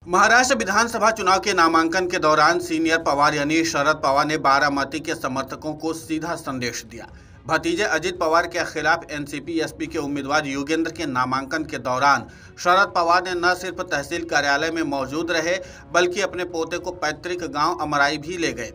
महाराष्ट्र विधानसभा चुनाव के नामांकन के दौरान सीनियर पवार यानी शरद पवार ने बारामती के समर्थकों को सीधा संदेश दिया। भतीजे अजित पवार के खिलाफ एनसीपी एसपी के उम्मीदवार योगेंद्र के नामांकन के दौरान शरद पवार ने न सिर्फ तहसील कार्यालय में मौजूद रहे बल्कि अपने पोते को पैतृक गांव अमराई भी ले गए।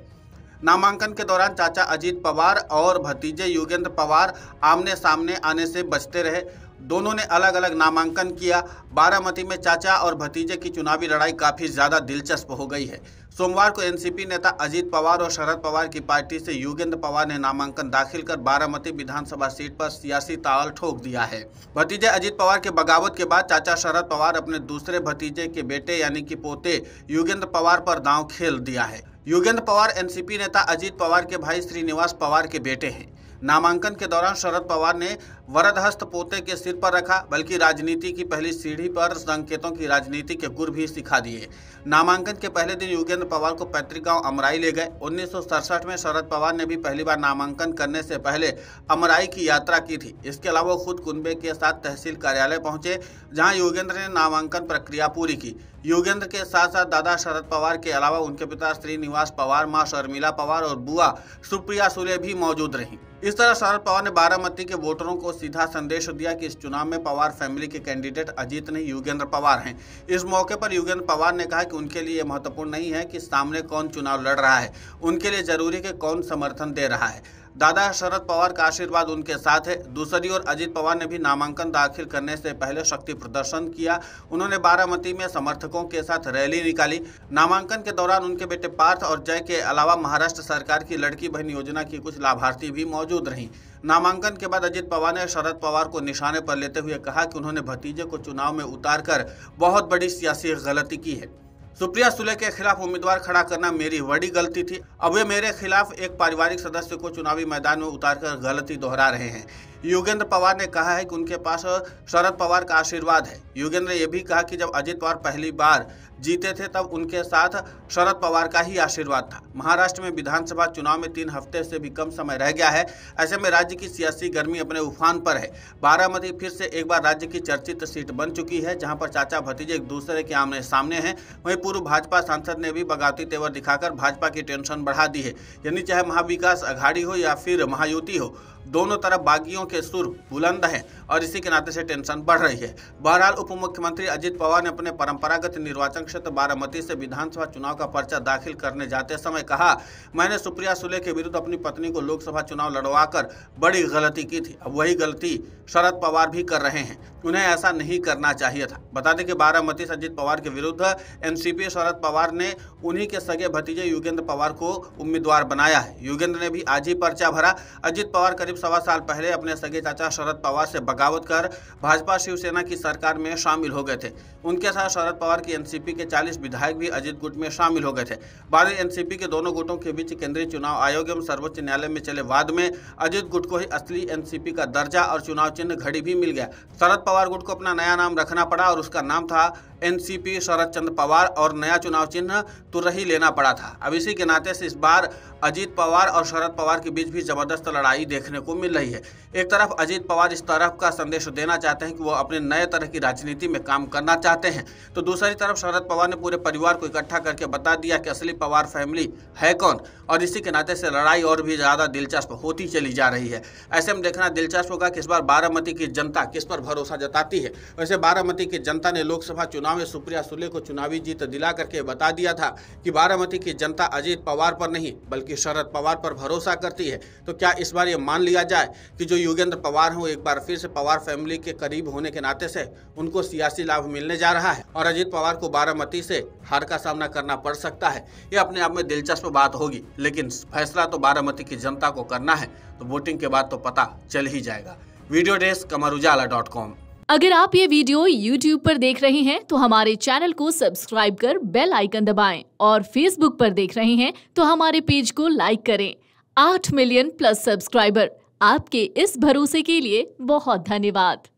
नामांकन के दौरान चाचा अजित पवार और भतीजे योगेंद्र पवार आमने सामने आने से बचते रहे। दोनों ने अलग अलग नामांकन किया। बारामती में चाचा और भतीजे की चुनावी लड़ाई काफी ज्यादा दिलचस्प हो गई है। सोमवार को एनसीपी नेता अजित पवार और शरद पवार की पार्टी से योगेंद्र पवार ने नामांकन दाखिल कर बारामती विधानसभा सीट पर सियासी ताल ठोक दिया है। भतीजे अजित पवार के बगावत के बाद चाचा शरद पवार अपने दूसरे भतीजे के बेटे यानी कि पोते योगेंद्र पवार पर दांव खेल दिया है। योगेंद्र पवार एनसीपी नेता अजित पवार के भाई श्रीनिवास पवार के बेटे हैं। नामांकन के दौरान शरद पवार ने वरदहस्त पोते के सिर पर रखा, बल्कि राजनीति की पहली सीढ़ी पर संकेतों की राजनीति के गुर भी सिखा दिए। नामांकन के पहले दिन योगेंद्र पवार को पैतृक गांव अमराई ले गए। 1967 में शरद पवार ने भी पहली बार नामांकन करने से पहले अमराई की यात्रा की थी। इसके अलावा खुद कुनबे के साथ तहसील कार्यालय पहुंचे, जहां योगेंद्र ने नामांकन प्रक्रिया पूरी की। योगेंद्र के साथ साथ दादा शरद पवार के अलावा उनके पिता श्रीनिवास पवार, मां शर्मिला पवार और बुआ सुप्रिया सुले भी मौजूद रहीं। इस तरह शरद पवार ने बारामती के वोटरों को सीधा संदेश दिया कि इस चुनाव में पवार फैमिली के कैंडिडेट अजित नहीं योगेंद्र पवार हैं। इस मौके पर योगेंद्र पवार ने कहा कि उनके लिए यह महत्वपूर्ण नहीं है कि सामने कौन चुनाव लड़ रहा है, उनके लिए जरूरी है कि कौन समर्थन दे रहा है। दादा शरद पवार का आशीर्वाद उनके साथ है। दूसरी ओर अजित पवार ने भी नामांकन दाखिल करने से पहले शक्ति प्रदर्शन किया। उन्होंने बारामती में समर्थकों के साथ रैली निकाली। नामांकन के दौरान उनके बेटे पार्थ और जय के अलावा महाराष्ट्र सरकार की लड़की बहन योजना की कुछ लाभार्थी भी मौजूद रहीं। नामांकन के बाद अजित पवार ने शरद पवार को निशाने पर लेते हुए कहा कि उन्होंने भतीजे को चुनाव में उतारकर बहुत बड़ी सियासी गलती की है। सुप्रिया सुले के खिलाफ उम्मीदवार खड़ा करना मेरी बड़ी गलती थी। अब वे मेरे खिलाफ एक पारिवारिक सदस्य को चुनावी मैदान में उतारकर गलती दोहरा रहे हैं। योगेंद्र पवार ने कहा है कि उनके पास शरद पवार का आशीर्वाद है। योगेंद्र ने यह भी कहा कि जब अजित पवार पहली बार जीते थे तब उनके साथ शरद पवार का ही आशीर्वाद था। महाराष्ट्र में विधानसभा चुनाव में 3 हफ्ते से भी कम समय रह गया है। ऐसे में राज्य की सियासी गर्मी अपने उफान पर है। बारामती फिर से एक बार राज्य की चर्चित सीट बन चुकी है, जहां पर चाचा भतीजे एक दूसरे के आमने सामने हैं। वहीं पूर्व भाजपा सांसद ने भी बगावती तेवर दिखाकर भाजपा की टेंशन बढ़ा दी है। यानी चाहे महाविकास अघाड़ी हो या फिर महायुति हो, दोनों तरफ बागियों के सुर बुलंद हैं और इसी के नाते से टेंशन बढ़ रही है। बहरहाल उप मुख्यमंत्री अजित पवार ने अपने परंपरागत निर्वाचन क्षेत्र बारामती से विधानसभा चुनाव का पर्चा दाखिल करने जाते समय कहा, मैंने सुप्रिया सुले के विरुद्ध अपनी पत्नी को लोकसभा चुनाव लड़वाकर बड़ी गलती की थी। अब वही गलती शरद पवार भी कर रहे हैं। उन्हें ऐसा नहीं करना चाहिए था। बता दें कि बारामती से अजित पवार के विरुद्ध एनसीपी शरद पवार ने उन्हीं के सगे भतीजे योगेंद्र पवार को उम्मीदवार बनाया है। योगेंद्र ने भी आज ही पर्चा भरा। अजित पवार करीब 1.25 साल पहले अपने सगे चाचा शरद पवार से बगावत कर भाजपा शिवसेना की सरकार में शामिल हो गए थे। उनके साथ शरद पवार की एनसीपी के 40 विधायक भी अजित गुट में शामिल हो गए थे। बाद में एनसीपी के दोनों गुटों के बीच केंद्रीय चुनाव आयोग एवं सर्वोच्च न्यायालय में चले वाद में अजित गुट को ही असली एनसीपी का दर्जा और चुनाव चिन्ह घड़ी भी मिल गया। शरद पवार गुट को अपना नया नाम रखना पड़ा और उसका नाम था एनसीपी शरद चंद्र पवार और नया चुनाव चिन्ह तुरही लेना पड़ा था। अब इसी के नाते से इस बार अजित पवार और शरद पवार के बीच भी जबरदस्त लड़ाई देखने को मिल रही है। एक तरफ अजित पवार इस तरफ का संदेश देना चाहते हैं कि वो अपने नए तरह की राजनीति में काम करना चाहते हैं, तो दूसरी तरफ शरद पवार ने पूरे परिवार को इकट्ठा करके बता दिया कि असली पवार फैमिली है कौन, और इसी के नाते से लड़ाई और भी ज्यादा दिलचस्प होती चली जा रही है। ऐसे में देखना दिलचस्प होगा कि इस बार बारामती की जनता किस पर भरोसा जताती है। वैसे बारामती की जनता ने लोकसभा चुनाव में सुप्रिया सुले को चुनावी जीत दिला करके बता दिया था कि बारामती की जनता अजित पवार पर नहीं बल्कि शरद पवार पर भरोसा करती है। तो क्या इस बार ये मान लिया जाए कि जो योगेंद्र पवार हो एक बार फिर से पवार फैमिली के करीब होने के नाते से उनको सियासी लाभ मिलने जा रहा है और अजित पवार को बारामती से हार का सामना करना पड़ सकता है? ये अपने आप में दिलचस्प बात होगी, लेकिन फैसला तो बारामती की जनता को करना है, तो वोटिंग के बाद तो पता चल ही जाएगा। Video desk amarujala.com। अगर आप ये वीडियो YouTube पर देख रहे हैं तो हमारे चैनल को सब्सक्राइब कर बेल आइकन दबाएं और Facebook पर देख रहे हैं तो हमारे पेज को लाइक करें। 8 मिलियन प्लस सब्सक्राइबर, आपके इस भरोसे के लिए बहुत धन्यवाद।